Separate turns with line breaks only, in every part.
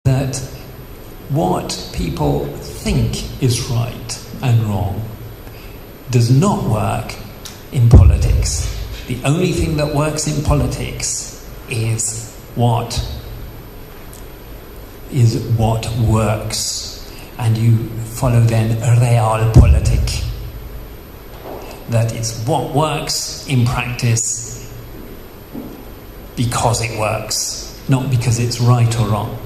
that what people think is right and wrong does not work in politics. The only thing that works in politics is what works, and you follow then realpolitik. That is what works in practice because it works, not because it's right or wrong.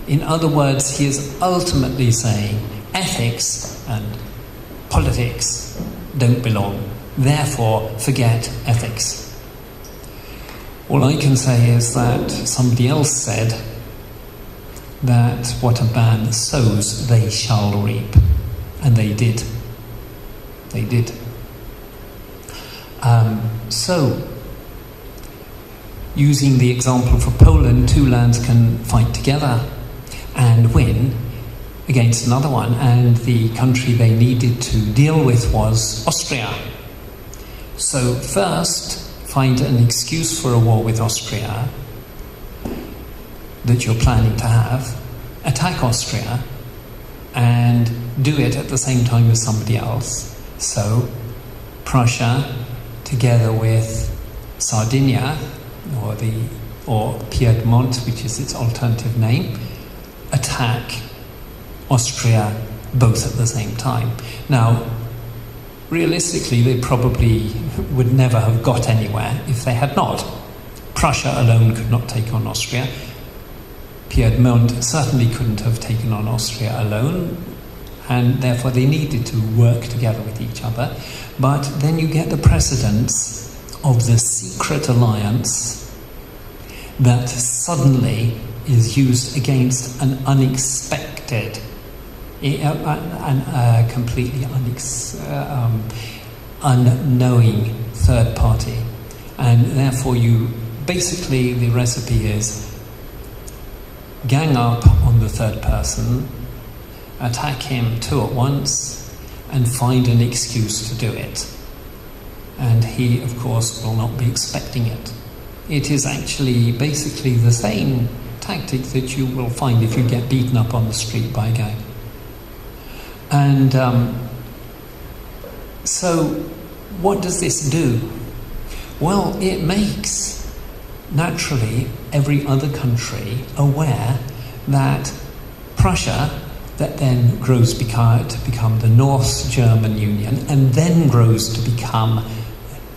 In other words, he is ultimately saying ethics and politics don't belong. Therefore, forget ethics. All I can say is that somebody else said that what a man sows, they shall reap. And they did. They did. So, using the example for Poland, two lands can fight together and win against another one, and the country they needed to deal with was Austria. So first, find an excuse for a war with Austria that you're planning to have, attack Austria, and do it at the same time as somebody else. So Prussia, together with Sardinia, or Piedmont, which is its alternative name, attack Austria both at the same time. Now, realistically, they probably would never have got anywhere if they had not. Prussia alone could not take on Austria. Piedmont certainly couldn't have taken on Austria alone, and therefore they needed to work together with each other. But then you get the precedence of the secret alliance that suddenly is used against an unexpected, completely unknowing third party. And therefore basically the recipe is gang up on the third person, attack him two at once, and find an excuse to do it. And he, of course, will not be expecting it. It is actually basically the same tactic that you will find if you get beaten up on the street by a gang. And so what does this do? Well, it makes, naturally, every other country aware that Prussia, that then grows to become the North German Union, and then grows to become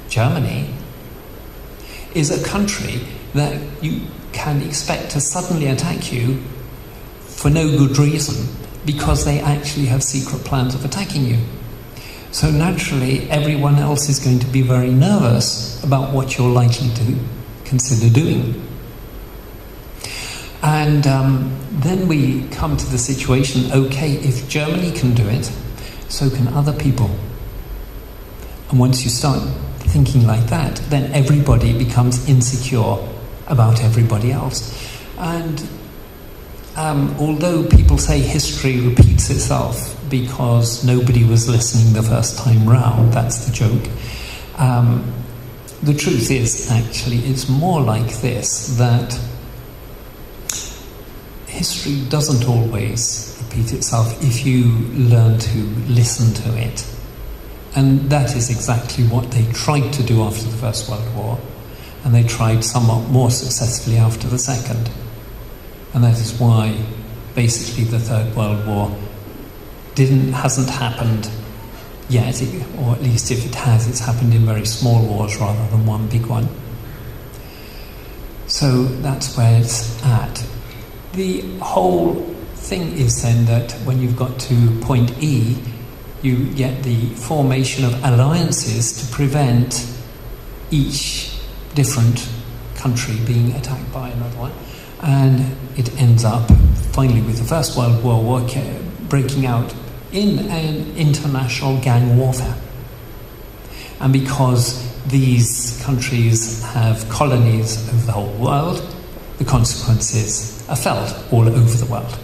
Germany, is a country that you can expect to suddenly attack you for no good reason, because they actually have secret plans of attacking you. So naturally, everyone else is going to be very nervous about what you're likely to consider doing. And then we come to the situation, okay, if Germany can do it, so can other people. And once you start thinking like that, then everybody becomes insecure about everybody else. And although people say history repeats itself because nobody was listening the first time round, that's the joke, the truth is, actually, it's more like this, that history doesn't always repeat itself if you learn to listen to it. And that is exactly what they tried to do after the First World War, and they tried somewhat more successfully after the Second. And that is why, basically, the Third World War hasn't happened yet, or at least if it has, it's happened in very small wars rather than one big one. So that's where it's at. The whole thing is then that when you've got to point E, you get the formation of alliances to prevent each different country being attacked by another one. And it ends up, finally, with the First World War breaking out in an international gang warfare. And because these countries have colonies over the whole world, the consequences are felt all over the world.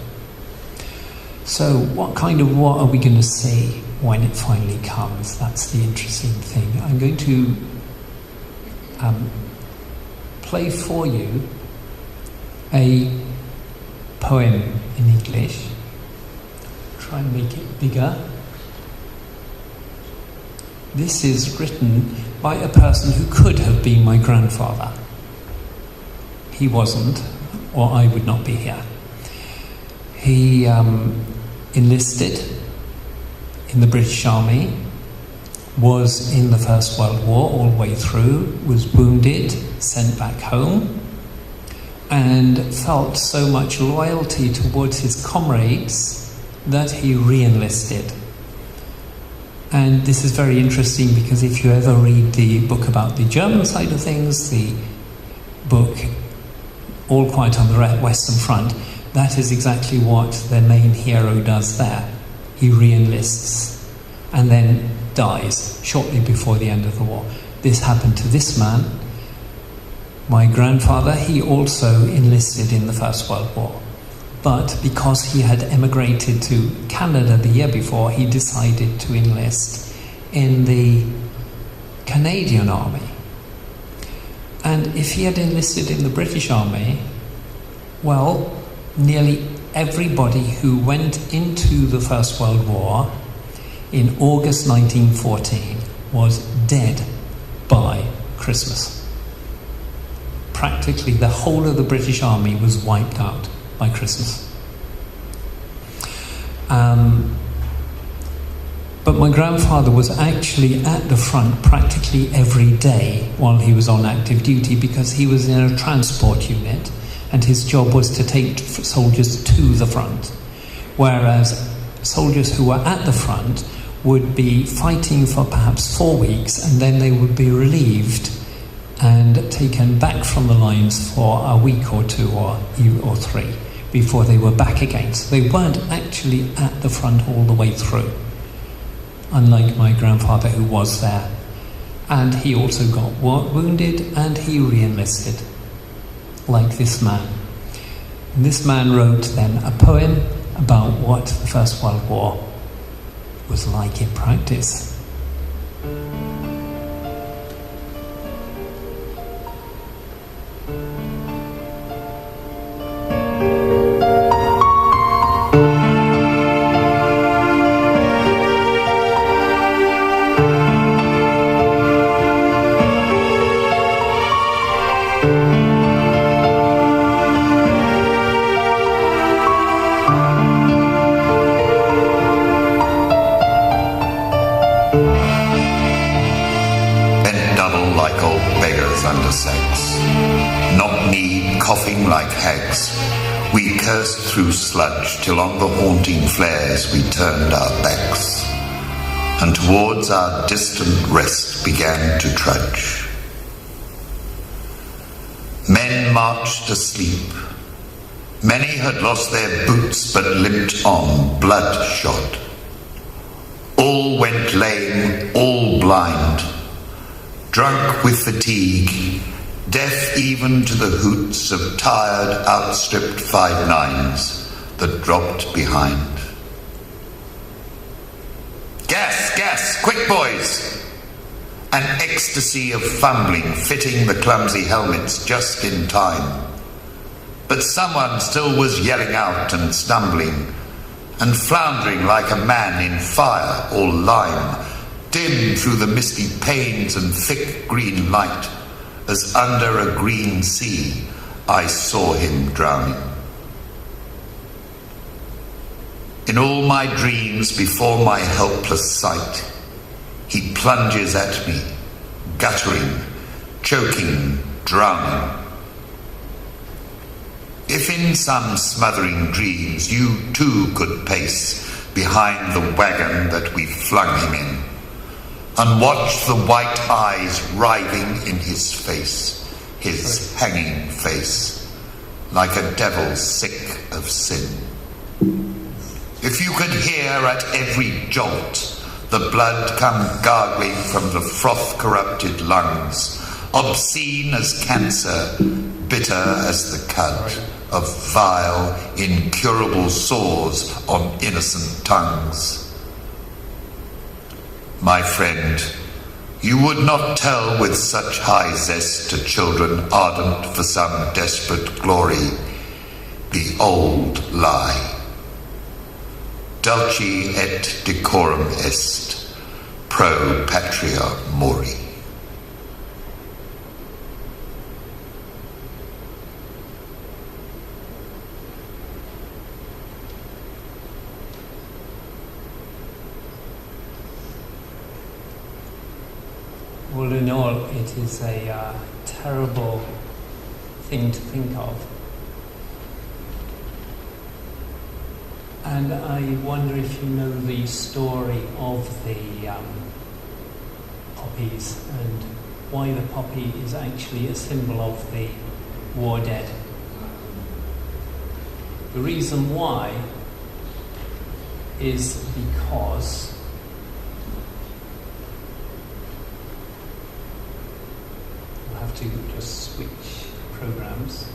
So what kind of war are we going to see when it finally comes? That's the interesting thing. I'm going to play for you a poem in English. Try and make it bigger. This is written by a person who could have been my grandfather. He wasn't, or I would not be here. He enlisted in the British Army, was in the First World War all the way through, was wounded, sent back home, and felt so much loyalty towards his comrades that he re-enlisted. And this is very interesting because if you ever read the book about the German side of things, the book All Quiet on the Western Front, that is exactly what the main hero does there. He re-enlists and then dies shortly before the end of the war. This happened to this man. My grandfather, he also enlisted in the First World War. But because he had emigrated to Canada the year before, he decided to enlist in the Canadian Army. And if he had enlisted in the British Army, well, nearly everybody who went into the First World War in August 1914 was dead by Christmas. Practically the whole of the British Army was wiped out by Christmas. But my grandfather was actually at the front practically every day while he was on active duty because he was in a transport unit and his job was to take soldiers to the front. Whereas soldiers who were at the front would be fighting for perhaps 4 weeks and then they would be relieved and taken back from the lines for a week or two or 3 before they were back again. So they weren't actually at the front all the way through, unlike my grandfather who was there. And he also got wounded and he re-enlisted, like this man. And this man wrote then a poem about what the First World War was like in practice.
Coughing like hags, we cursed through sludge till on the haunting flares we turned our backs, and towards our distant rest began to trudge. Men marched asleep. Many had lost their boots but limped on, bloodshot. All went lame, all blind, drunk with fatigue, deaf even to the hoots of tired, outstripped 5-9s that dropped behind. Gas, gas, quick boys! An ecstasy of fumbling, fitting the clumsy helmets just in time. But someone still was yelling out and stumbling, and floundering like a man in fire or lime, dim through the misty panes and thick green light, as under a green sea I saw him drowning. In all my dreams before my helpless sight, he plunges at me, guttering, choking, drowning. If in some smothering dreams you too could pace behind the wagon that we flung him in, and watch the white eyes writhing in his face, his hanging face, like a devil sick of sin. If you could hear at every jolt the blood come gargling from the froth-corrupted lungs, obscene as cancer, bitter as the cut of vile, incurable sores on innocent tongues. My friend, you would not tell with such high zest to children ardent for some desperate glory the old lie. Dulci et decorum est, pro patria mori.
All in all, it is a terrible thing to think of. And I wonder if you know the story of the poppies and why the poppy is actually a symbol of the war dead. The reason why is because we'll have to just switch programs.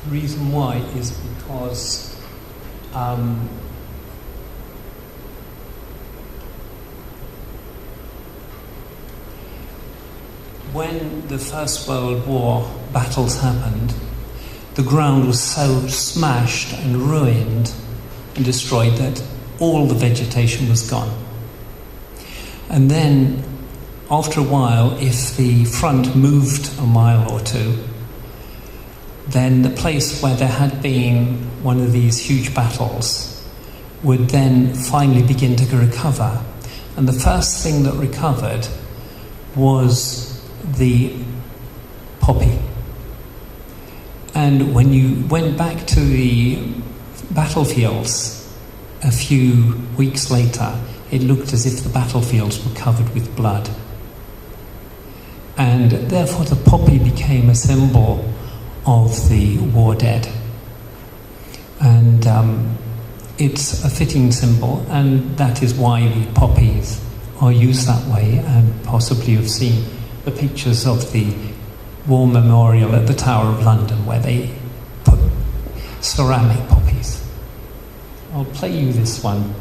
The reason why is because when the First World War battles happened, the ground was so smashed and ruined and destroyed that all the vegetation was gone. And then, after a while, if the front moved a mile or two, then the place where there had been one of these huge battles would then finally begin to recover. And the first thing that recovered was the poppy. And when you went back to the battlefields a few weeks later, it looked as if the battlefields were covered with blood. And therefore the poppy became a symbol of the war dead. And it's a fitting symbol, and that is why the poppies are used that way. And possibly you've seen the pictures of the War Memorial at the Tower of London where they put ceramic poppies. I'll play you this one.